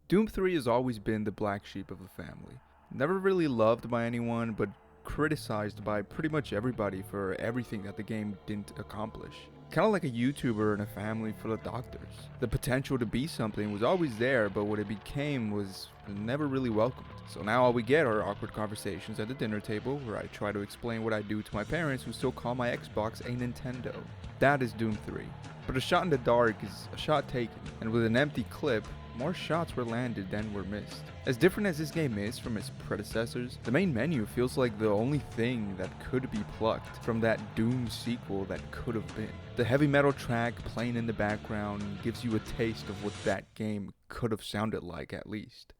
Doom 3 has always been the black sheep of the family. Never really loved by anyone, but criticized by pretty much everybody for everything that the game didn't accomplish. Kinda like a YouTuber in a family full of doctors. The potential to be something was always there, but what it became was never really welcomed. So now all we get are awkward conversations at the dinner table where I try to explain what I do to my parents who still call my Xbox a Nintendo. That is Doom 3. But a shot in the dark is a shot taken, and with an empty clip, more shots were landed than were missed. As different as this game is from its predecessors, the main menu feels like the only thing that could be plucked from that Doom sequel that could have been. The heavy metal track playing in the background gives you a taste of what that game could have sounded like at least.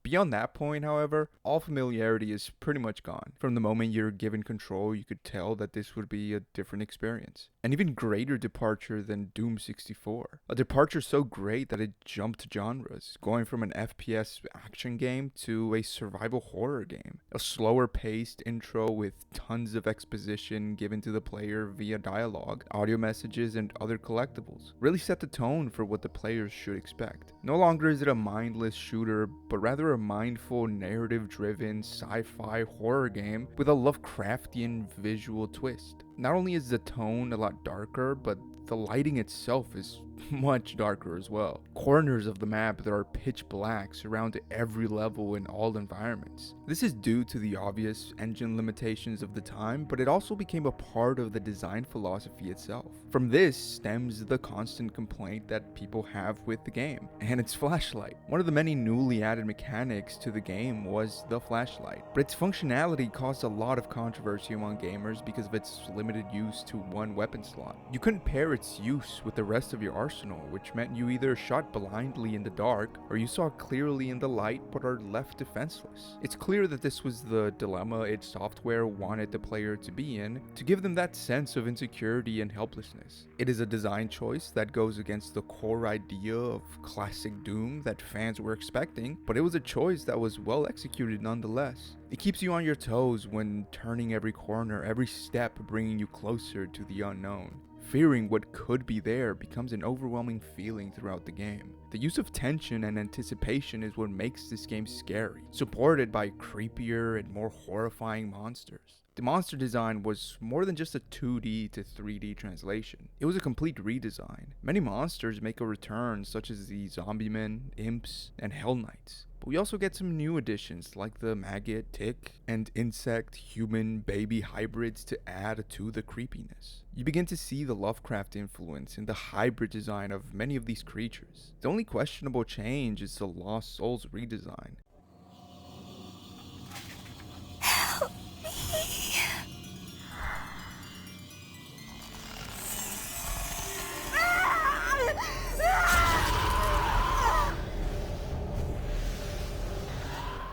Beyond that point, however, all familiarity is pretty much gone. From the moment you're given control, you could tell that this would be a different experience. An even greater departure than Doom 64. A departure so great that it jumped genres, going from an FPS action game to a survival horror game. A slower paced intro with tons of exposition given to the player via dialogue, audio messages, and other collectibles. Really set the tone for what the players should expect. No longer is it a mindless shooter, but rather a mindful, narrative-driven, sci-fi horror game with a Lovecraftian visual twist. Not only is the tone a lot darker, but the lighting itself is much darker as well. Corners of the map that are pitch black surround every level in all environments. This is due to the obvious engine limitations of the time, but it also became a part of the design philosophy itself. From this stems the constant complaint that people have with the game, and its flashlight. One of the many newly added mechanics to the game was the flashlight, but its functionality caused a lot of controversy among gamers because of its limited use to one weapon slot. You couldn't pair its use with the rest of your arsenal, which meant you either shot blindly in the dark or you saw clearly in the light but are left defenseless. It's clear that this was the dilemma id Software wanted the player to be in, to give them that sense of insecurity and helplessness. It is a design choice that goes against the core idea of classic Doom that fans were expecting, but it was a choice that was well executed nonetheless. It keeps you on your toes when turning every corner, every step bringing you closer to the unknown. Fearing what could be there becomes an overwhelming feeling throughout the game. The use of tension and anticipation is what makes this game scary, supported by creepier and more horrifying monsters. The monster design was more than just a 2D to 3D translation. It was a complete redesign. Many monsters make a return, such as the zombie men, imps, and hell knights. But we also get some new additions like the maggot, tick, and insect, human, baby hybrids to add to the creepiness. You begin to see the Lovecraft influence in the hybrid design of many of these creatures. The only questionable change is the Lost Souls redesign.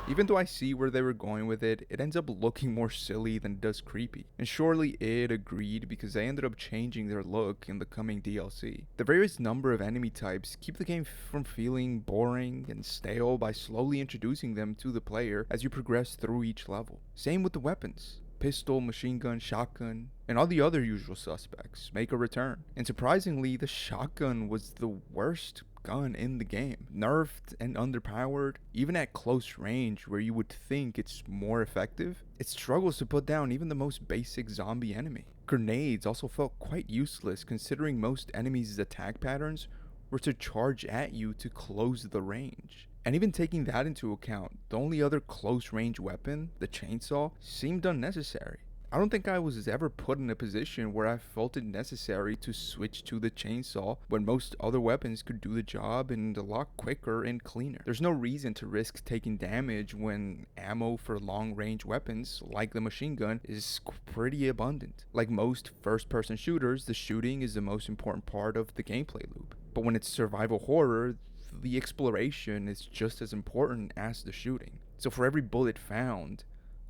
Even though I see where they were going with it, it ends up looking more silly than it does creepy. And surely it agreed because they ended up changing their look in the coming DLC. The various number of enemy types keep the game from feeling boring and stale by slowly introducing them to the player as you progress through each level. Same with the weapons. Pistol, machine gun, shotgun, and all the other usual suspects make a return. And surprisingly, the shotgun was the worst gun in the game. Nerfed and underpowered, even at close range where you would think it's more effective, it struggles to put down even the most basic zombie enemy. Grenades also felt quite useless considering most enemies' attack patterns were to charge at you to close the range. And even taking that into account, the only other close range weapon, the chainsaw, seemed unnecessary. I don't think I was ever put in a position where I felt it necessary to switch to the chainsaw when most other weapons could do the job and a lot quicker and cleaner. There's no reason to risk taking damage when ammo for long range weapons, like the machine gun, is pretty abundant. Like most first person shooters, the shooting is the most important part of the gameplay loop. But when it's survival horror, the exploration is just as important as the shooting. So for every bullet found,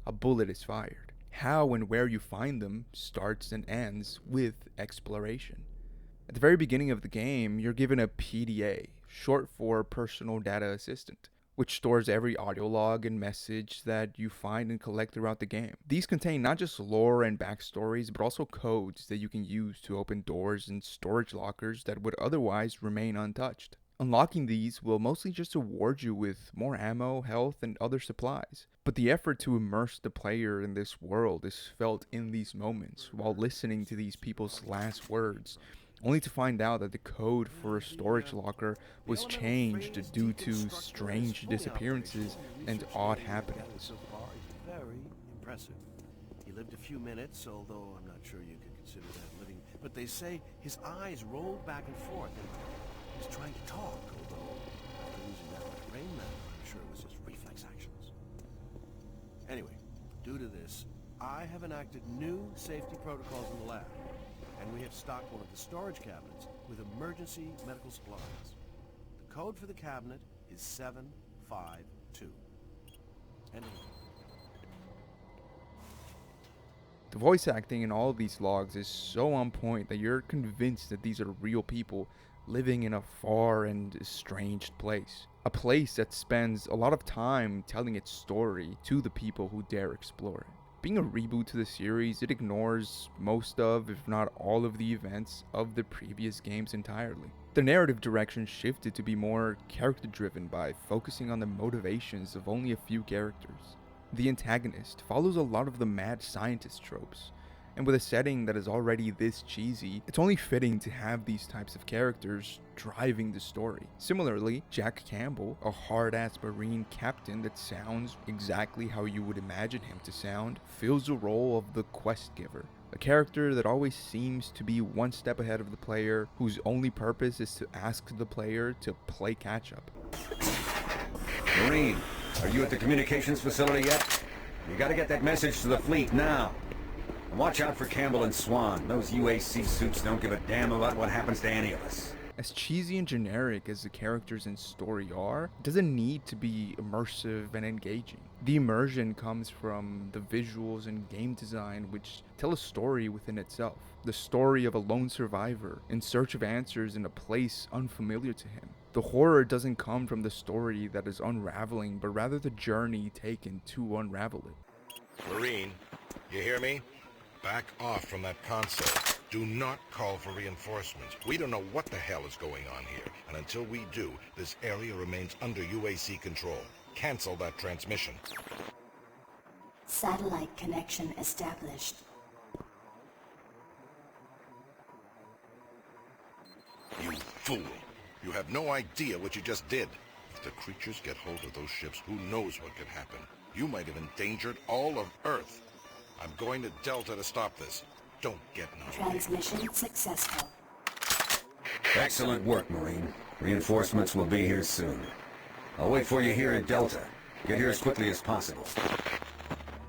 a bullet is fired. How and where you find them starts and ends with exploration. At the very beginning of the game, you're given a PDA, short for Personal Data Assistant, which stores every audio log and message that you find and collect throughout the game. These contain not just lore and backstories, but also codes that you can use to open doors and storage lockers that would otherwise remain untouched. Unlocking these will mostly just reward you with more ammo, health, and other supplies. But the effort to immerse the player in this world is felt in these moments while listening to these people's last words, only to find out that the code for a storage locker was changed due to strange disappearances and odd happenings. Very impressive. He lived a few minutes, although I'm not sure you could consider that living. But they say his eyes rolled back and forth, and he's trying to talk, although after losing that much brain matter, I'm sure it was just reflex actions. Anyway, due to this, I have enacted new safety protocols in the lab, and we have stocked one of the storage cabinets with emergency medical supplies. The code for the cabinet is 752. And The voice acting in all of these logs is so on point that you're convinced that these are real people living in a far and estranged place. A place that spends a lot of time telling its story to the people who dare explore it. Being a reboot to the series, it ignores most of, if not all of the events of the previous games entirely. The narrative direction shifted to be more character driven by focusing on the motivations of only a few characters. The antagonist follows a lot of the mad scientist tropes, and with a setting that is already this cheesy, it's only fitting to have these types of characters driving the story. Similarly, Jack Campbell, a hard-ass Marine captain that sounds exactly how you would imagine him to sound, fills the role of the quest giver, a character that always seems to be one step ahead of the player, whose only purpose is to ask the player to play catch-up. Marine, are you at the communications facility yet? You gotta get that message to the fleet now. And watch out for Campbell and Swan. Those UAC suits don't give a damn about what happens to any of us. As cheesy and generic as the characters and story are, it doesn't need to be immersive and engaging. The immersion comes from the visuals and game design, which tell a story within itself. The story of a lone survivor in search of answers in a place unfamiliar to him. The horror doesn't come from the story that is unraveling, but rather the journey taken to unravel it. Marine, you hear me? Back off from that console. Do not call for reinforcements. We don't know what the hell is going on here, and until we do, this area remains under UAC control. Cancel that transmission. Satellite connection established. You fool! You have no idea what you just did. If the creatures get hold of those ships, who knows what could happen? You might have endangered all of Earth. I'm going to Delta to stop this. Don't get naughty. Transmission successful. Excellent work, Marine. Reinforcements will be here soon. I'll wait for you here at Delta. Get here as quickly as possible.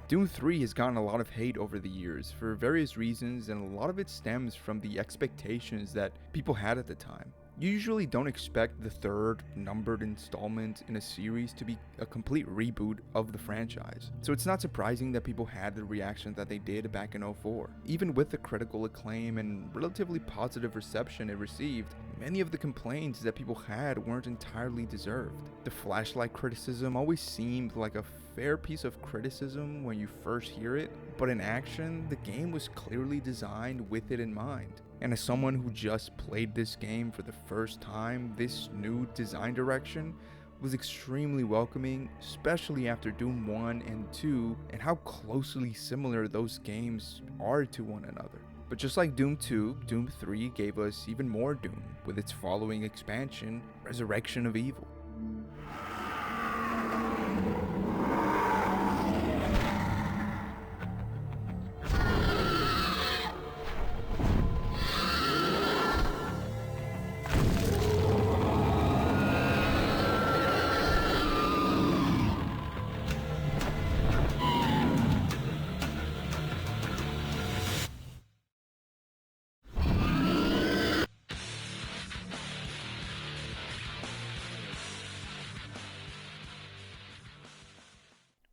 Doom 3 has gotten a lot of hate over the years for various reasons, and a lot of it stems from the expectations that people had at the time. You usually don't expect the third numbered installment in a series to be a complete reboot of the franchise, so it's not surprising that people had the reaction that they did back in 04. Even with the critical acclaim and relatively positive reception it received, many of the complaints that people had weren't entirely deserved. The flashlight criticism always seemed like a fair piece of criticism when you first hear it, but in action, the game was clearly designed with it in mind. And as someone who just played this game for the first time, this new design direction was extremely welcoming, especially after Doom 1 and 2 and how closely similar those games are to one another. But just like Doom 2, Doom 3 gave us even more Doom with its following expansion, Resurrection of Evil.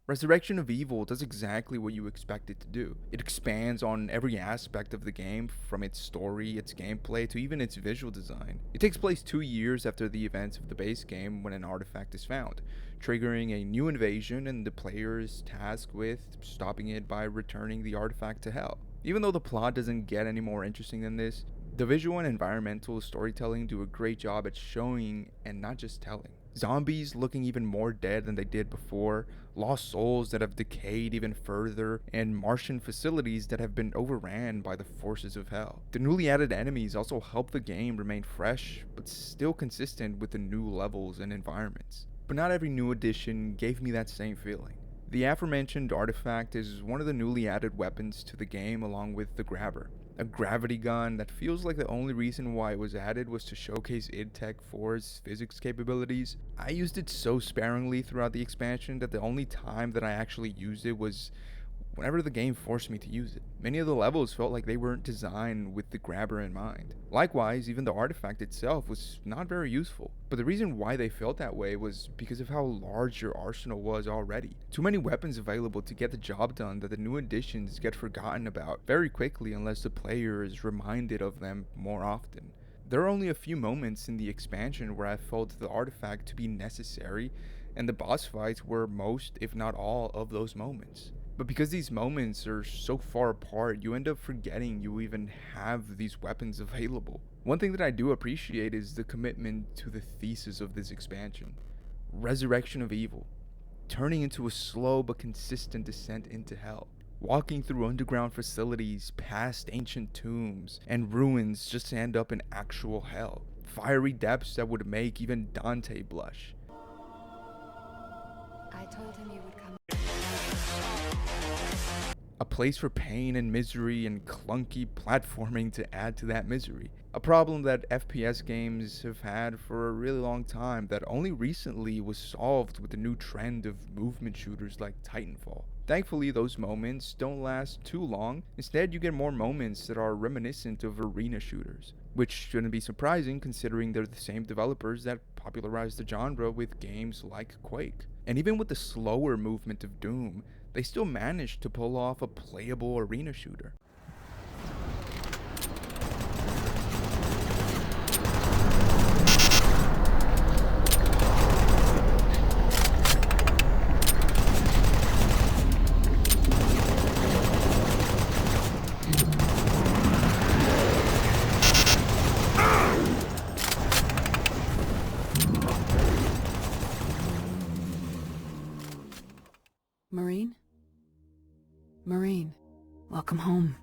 Resurrection of Evil does exactly what you expect it to do. It expands on every aspect of the game, from its story, its gameplay, to even its visual design. It takes place 2 years after the events of the base game when an artifact is found, triggering a new invasion, and the player is tasked with stopping it by returning the artifact to Hell. Even though the plot doesn't get any more interesting than this, the visual and environmental storytelling do a great job at showing and not just telling. Zombies looking even more dead than they did before, lost souls that have decayed even further, and Martian facilities that have been overran by the forces of Hell. The newly added enemies also help the game remain fresh, but still consistent with the new levels and environments. But not every new addition gave me that same feeling. The aforementioned artifact is one of the newly added weapons to the game, along with the Grabber, a gravity gun that feels like the only reason why it was added was to showcase id Tech 4's physics capabilities. I used it so sparingly throughout the expansion that the only time that I actually used it was whenever the game forced me to use it. Many of the levels felt like they weren't designed with the Grabber in mind. Likewise, even the artifact itself was not very useful. But the reason why they felt that way was because of how large your arsenal was already. Too many weapons available to get the job done that the new additions get forgotten about very quickly unless the player is reminded of them more often. There are only a few moments in the expansion where I felt the artifact to be necessary, and the boss fights were most, if not all, of those moments. But because these moments are so far apart, you end up forgetting you even have these weapons available. One thing that I do appreciate is the commitment to the thesis of this expansion. Resurrection of Evil. Turning into a slow but consistent descent into Hell. Walking through underground facilities, past ancient tombs, and ruins just to end up in actual Hell. Fiery depths that would make even Dante blush. I told him you would come. A place for pain and misery and clunky platforming to add to that misery. A problem that FPS games have had for a really long time that only recently was solved with the new trend of movement shooters like Titanfall. Thankfully, those moments don't last too long. Instead, you get more moments that are reminiscent of arena shooters, which shouldn't be surprising considering they're the same developers that popularized the genre with games like Quake. And even with the slower movement of Doom, they still managed to pull off a playable arena shooter. Marine? Marine, welcome home.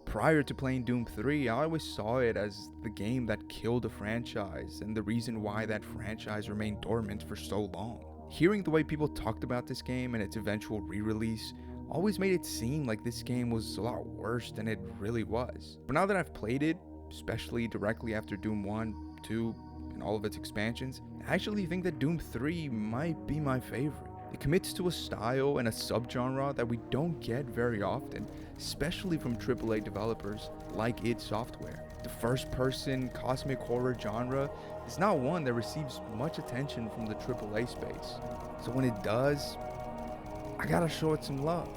Prior to playing Doom 3, I always saw it as the game that killed the franchise and the reason why that franchise remained dormant for so long. Hearing the way people talked about this game and its eventual re-release always made it seem like this game was a lot worse than it really was. But now that I've played it, especially directly after Doom 1, 2, and all of its expansions, I actually think that Doom 3 might be my favorite. It commits to a style and a subgenre that we don't get very often, especially from AAA developers like id Software. The first-person cosmic horror genre is not one that receives much attention from the AAA space. So when it does, I gotta show it some love.